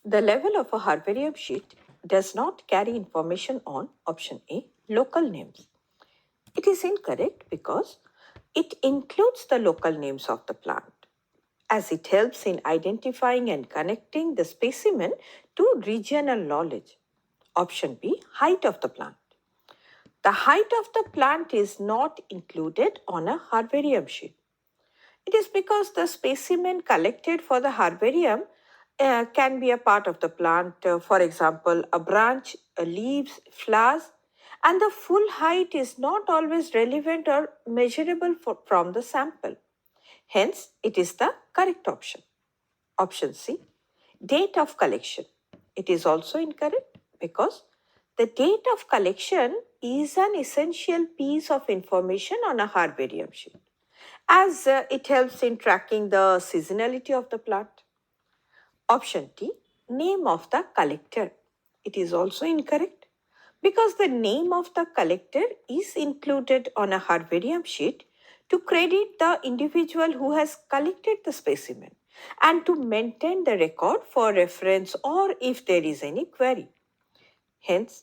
The level of a herbarium sheet does not carry information on option A, local names. It is incorrect because it includes the local names of the plant, as it helps in identifying and connecting the specimen to regional knowledge. Option B, height of the plant. The height of the plant is not included on a herbarium sheet. It is because the specimen collected for the herbarium can be a part of the plant, for example, a branch, leaves, flowers, and the full height is not always relevant or measurable from the sample. Hence, it is the correct option. Option C, date of collection. It is also incorrect because the date of collection is an essential piece of information on a herbarium sheet, as it helps in tracking the seasonality of the plant. Option D, name of the collector. It is also incorrect because the name of the collector is included on a herbarium sheet to credit the individual who has collected the specimen and to maintain the record for reference or if there is any query. Hence,